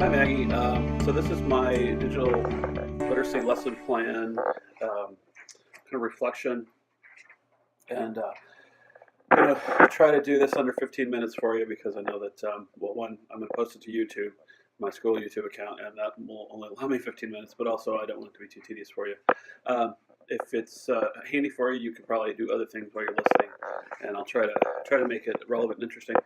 Hi Maggie. So this is my digital literacy lesson plan kind of reflection, and I'm going to try to do this under 15 minutes for you because I know that well, one, I'm going to post it to YouTube, my school YouTube account, and that will only allow me 15 minutes. But also, I don't want it to be too tedious for you. If it's handy for you, you can probably do other things while you're listening, and I'll try to make it relevant and interesting.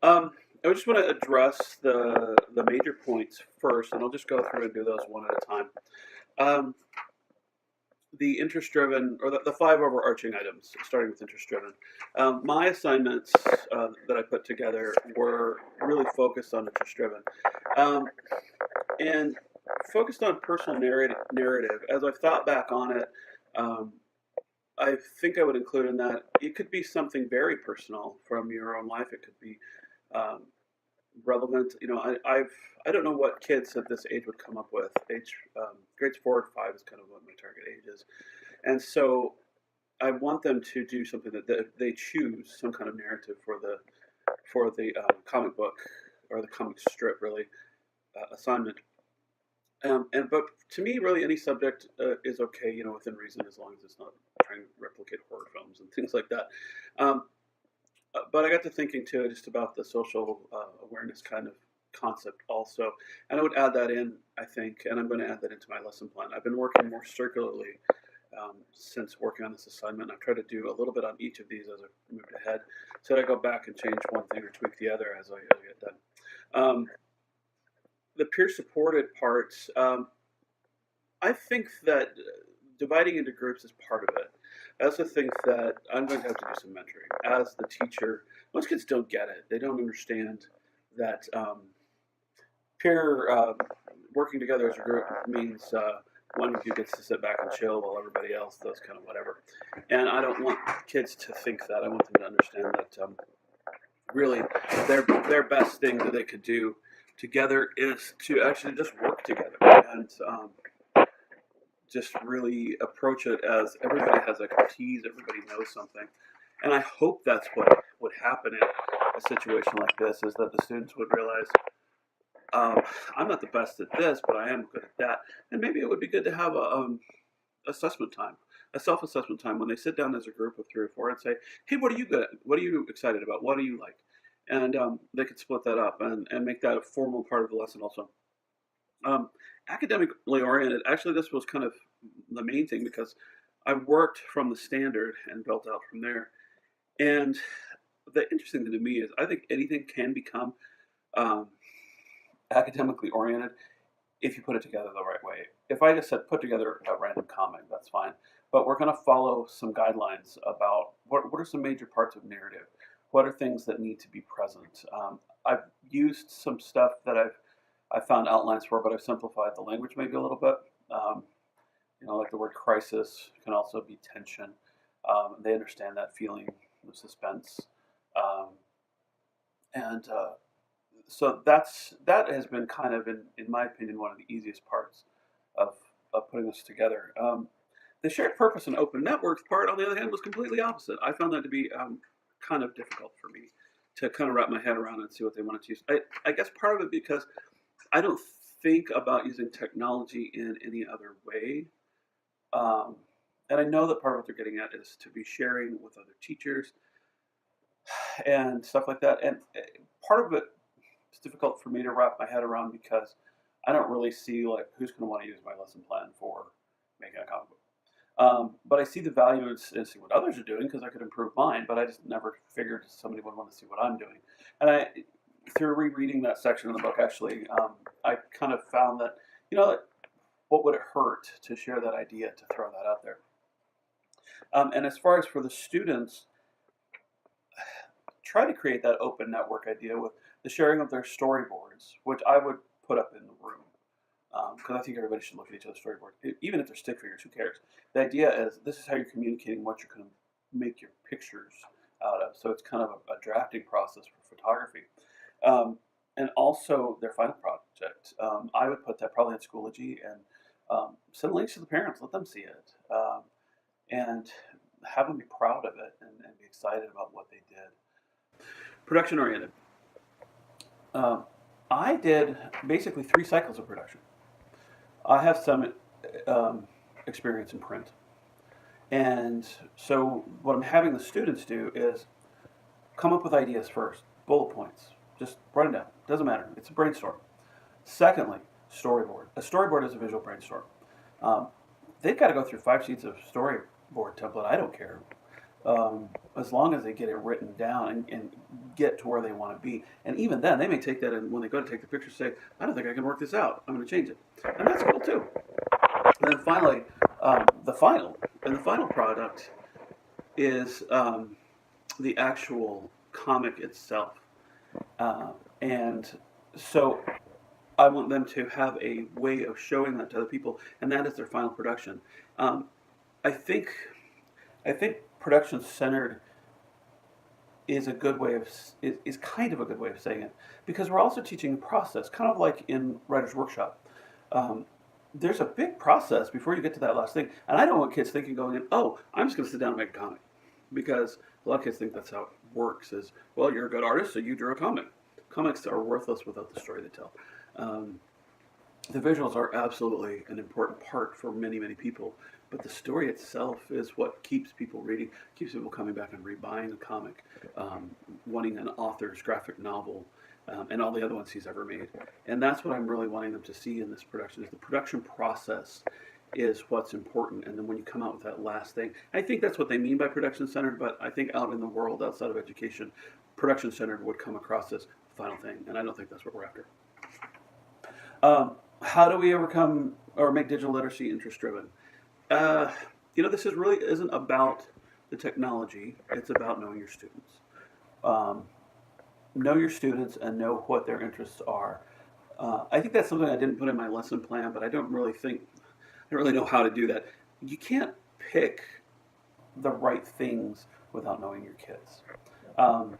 Um, I just want to address the major points first, and I'll just go through and do those one at a time. Um, the interest-driven, or the five overarching items, starting with interest-driven. My assignments that I put together were really focused on interest-driven, um, and focused on personal narrative. As I've thought back on it, um, I think I would include in that it could be something very personal from your own life. It could be um, relevant. I don't know what kids at this age would come up with. Grades 4 and 5 is kind of what my target age is, and so I want them to do something that they choose some kind of narrative for the comic book or the comic strip really assignment. But to me, really, any subject is okay, within reason, as long as it's not trying to replicate horror films and things like that. Um, but I got to thinking too, just about the social awareness kind of concept also, and I would add that in, I think, and I'm going to add that into my lesson plan. I've been working more circularly since working on this assignment. I've tried to do a little bit on each of these as I moved ahead, so that I go back and change one thing or tweak the other as I get done. Um, the peer supported parts. I think that dividing into groups is part of it. I also think that I'm going to have to do some mentoring. As the teacher, most kids don't get it. They don't understand that peer working together as a group means one of you gets to sit back and chill while everybody else does kind of whatever. And I don't want kids to think that. I want them to understand that really their best thing that they could do together is to actually just work together and just really approach it as everybody has expertise, everybody knows something. And I hope that's what would happen in a situation like this, is that the students would realize, I'm not the best at this, but I am good at that. And maybe it would be good to have a assessment time, a self-assessment time when they sit down as a group of 3 or 4 and say, hey, what are you good at? What are you excited about? What do you like? And they could split that up and make that a formal part of the lesson also. Um, Academically oriented, actually, this was kind of the main thing because I worked from the standard and built out from there. And the interesting thing to me is I think anything can become um, academically oriented if you put it together the right way. If I just said put together a random comic, that's fine. But we're going to follow some guidelines about what are some major parts of narrative. What are things that need to be present? I've used some stuff that I found outlines for, but I've simplified the language maybe a little bit. Um, like the word crisis can also be tension. They understand that feeling of suspense, um, and so that has been kind of, in my opinion, one of the easiest parts of putting this together. The shared purpose and open networks part, on the other hand, was completely opposite. I found that to be kind of difficult for me to kind of wrap my head around and see what they wanted to use. I guess part of it because I don't think about using technology in any other way. Um, and I know that part of what they're getting at is to be sharing with other teachers and stuff like that. And part of it is difficult for me to wrap my head around because I don't really see like who's going to want to use my lesson plan for making a comic book. But I see the value in see what others are doing because I could improve mine. But I just never figured somebody would want to see what I'm doing. And through rereading that section of the book, actually, I kind of found that what would it hurt to share that idea, to throw that out there. And as far as for the students, try to create that open network idea with the sharing of their storyboards, which I would put up in the room. Because I think everybody should look at each other's storyboards. Even if they're stick figures, who cares? The idea is this is how you're communicating what you're going to make your pictures out of. So it's kind of a drafting process for photography. And also their final project. I would put that probably in Schoology and send links to the parents, let them see it, and have them be proud of it and be excited about what they did. Production oriented. Um, I did basically 3 cycles of production. I have some um, experience in print. And so what I'm having the students do is come up with ideas first, bullet points. Just write them down. Doesn't matter. It's a brainstorm. Secondly, storyboard. A storyboard is a visual brainstorm. Um, they've got to go through 5 sheets of storyboard template. I don't care. As long as they get it written down and get to where they want to be. And even then, they may take that and when they go to take the picture, say, I don't think I can work this out. I'm going to change it. And that's cool too. And then finally, the final product is the actual comic itself. And so I want them to have a way of showing that to other people, and that is their final production. Um, I think I think production centered is a good way of is kind of a good way of saying it because we're also teaching a process, kind of like in Writer's Workshop. Um, there's a big process before you get to that last thing, and I don't want kids thinking going in, oh, I'm just going to sit down and make a comic, because a lot of kids think that's how it works. Is well, you're a good artist, so you drew a comic. Comics are worthless without the story they tell. Um, the visuals are absolutely an important part for many, many people, but the story itself is what keeps people reading, keeps people coming back and rebuying a comic, um, wanting an author's graphic novel, and all the other ones he's ever made. And that's what I'm really wanting them to see in this production, is the production process is what's important. And then when you come out with that last thing, I think that's what they mean by production centered, but I think out in the world outside of education, production centered would come across as final thing, and I don't think that's what we're after. How do we overcome or make digital literacy interest driven? Uh, this is really isn't about the technology. It's about knowing your students. Um, know your students and know what their interests are. I think that's something I didn't put in my lesson plan, but I don't really know how to do that. You can't pick the right things without knowing your kids. Um,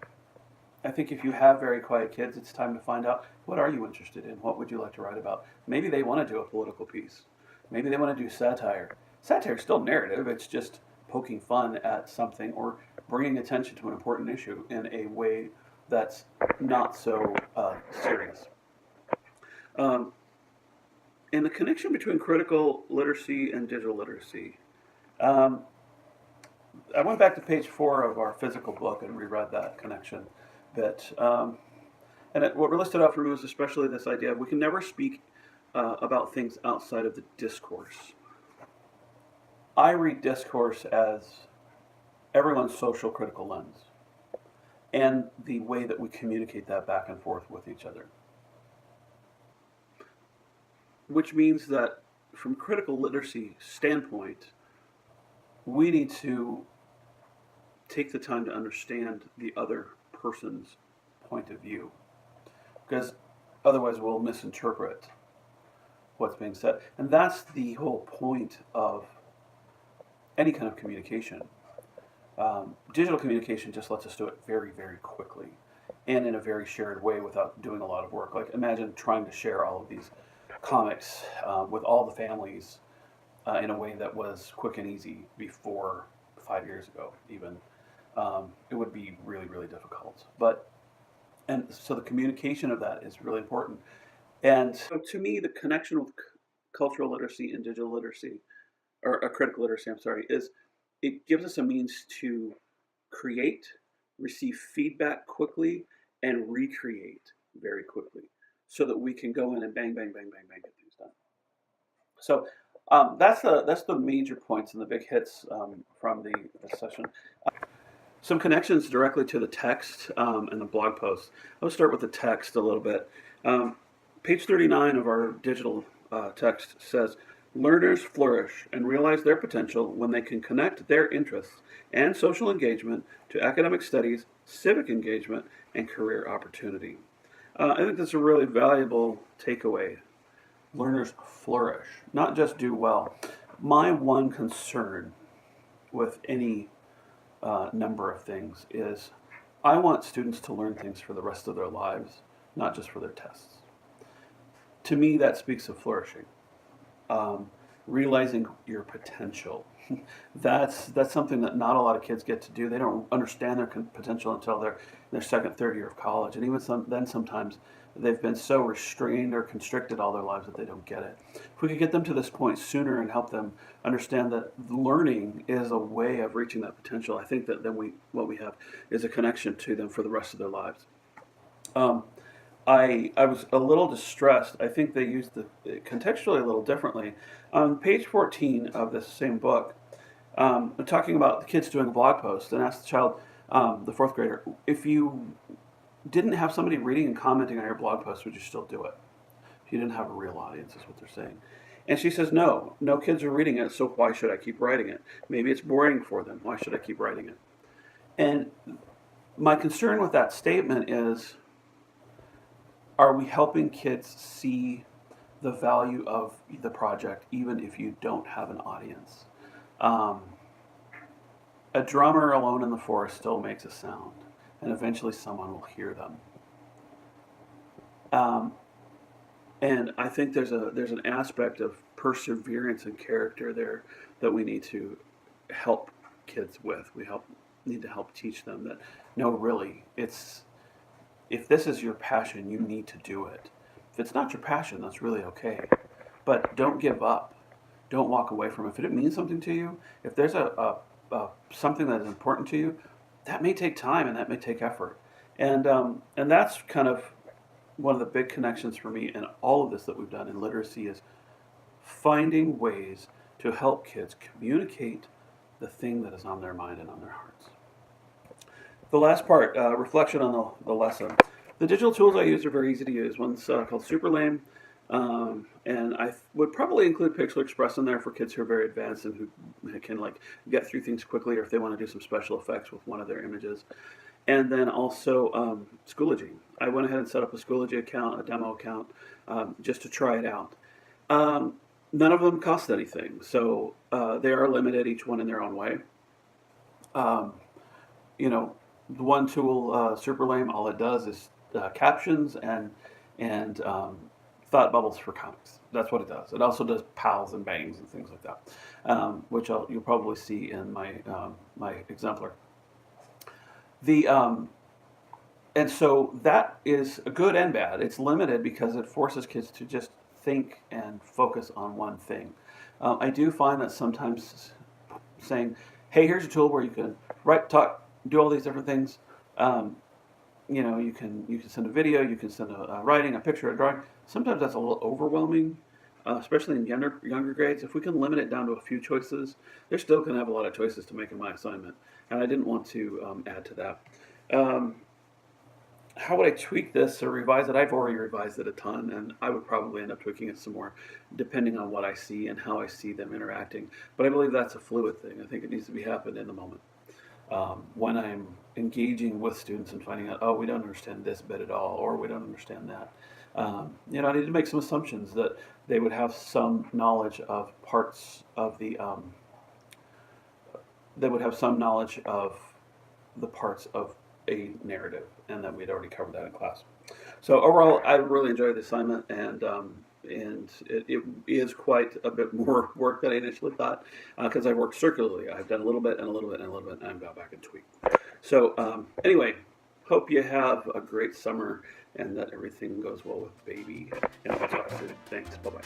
I think if you have very quiet kids, it's time to find out what are you interested in? What would you like to write about? Maybe they want to do a political piece. Maybe they want to do satire. Satire is still narrative. It's just poking fun at something or bringing attention to an important issue in a way that's not so serious. Um, and the connection between critical literacy and digital literacy. Um, I went back to page 4 of our physical book and reread that connection bit. What we listed out for me was especially this idea of we can never speak about things outside of the discourse. I read discourse as everyone's social critical lens and the way that we communicate that back and forth with each other. Which means that from a critical literacy standpoint, we need to take the time to understand the other person's point of view, because otherwise we'll misinterpret what's being said. And that's the whole point of any kind of communication. Digital communication just lets us do it very, very quickly and in a very shared way without doing a lot of work. Like imagine trying to share all of these comics with all the families in a way that was quick and easy before 5 years ago, even. It would be really, really difficult. And so the communication of that is really important. And so to me, the connection with cultural literacy and digital literacy, or critical literacy, I'm sorry, is it gives us a means to create, receive feedback quickly, and recreate very quickly so that we can go in and bang, bang, bang, bang, bang, get things done. So that's the major points and the big hits from the session. Some connections directly to the text and the blog post. I'll start with the text a little bit. Page 39 of our digital text says, learners flourish and realize their potential when they can connect their interests and social engagement to academic studies, civic engagement, and career opportunity. I think that's a really valuable takeaway. Learners flourish, not just do well. My one concern with any number of things is I want students to learn things for the rest of their lives, not just for their tests. To me, that speaks of flourishing. realizing your potential. That's something that not a lot of kids get to do. They don't understand their potential until they're in their second, third year of college, and even then sometimes they've been so restrained or constricted all their lives that they don't get it. If we could get them to this point sooner and help them understand that learning is a way of reaching that potential, I think that then what we have is a connection to them for the rest of their lives. I was a little distressed. I think they used the contextually a little differently. On page 14 of this same book, I'm talking about the kids doing a blog post and asked the child, the fourth grader, if you didn't have somebody reading and commenting on your blog post, would you still do it? If you didn't have a real audience, is what they're saying. And she says, no kids are reading it, so why should I keep writing it? Maybe it's boring for them. Why should I keep writing it? And my concern with that statement is, are we helping kids see the value of the project even if you don't have an audience? A drummer alone in the forest still makes a sound, and eventually someone will hear them. And I think there's an aspect of perseverance and character there that we need to help kids with. Need to help teach them that, no, really, if this is your passion, you need to do it. If it's not your passion, that's really okay. But don't give up. Don't walk away from it. If it means something to you, if there's something that is important to you, that may take time and that may take effort. And that's kind of one of the big connections for me in all of this that we've done in literacy, is finding ways to help kids communicate the thing that is on their mind and on their hearts. The last part, reflection on the lesson. The digital tools I use are very easy to use. One's called Superlame, and I would probably include Pixel Express in there for kids who are very advanced and who can get through things quickly, or if they want to do some special effects with one of their images. And then also Schoology. I went ahead and set up a Schoology account, a demo account, just to try it out. None of them cost anything, so they are limited, each one in their own way. The one tool, Superlame, all it does is captions and thought bubbles for comics. That's what it does. It also does pals and bangs and things like that, which you'll probably see in my exemplar. And so that is good and bad. It's limited because it forces kids to just think and focus on one thing. I do find that sometimes saying, hey, here's a tool where you can write, talk, do all these different things. You can send a video, you can send a writing, a picture, a drawing. Sometimes that's a little overwhelming, especially in younger grades. If we can limit it down to a few choices, they're still going to have a lot of choices to make in my assignment, and I didn't want to add to that. How would I tweak this or revise it? I've already revised it a ton, and I would probably end up tweaking it some more, depending on what I see and how I see them interacting. But I believe that's a fluid thing. I think it needs to be happening in the moment. When I'm engaging with students and finding out, oh, we don't understand this bit at all, or we don't understand that. I need to make some assumptions that they would have some knowledge of parts of the, they would have some knowledge of the parts of a narrative, and that we'd already covered that in class. So overall, I really enjoyed the assignment, and it is quite a bit more work than I initially thought, because I worked circularly. I've done a little bit and a little bit and a little bit, and I've got back and tweaked. So anyway, hope you have a great summer and that everything goes well with baby. And I'll talk soon. Thanks. Bye-bye.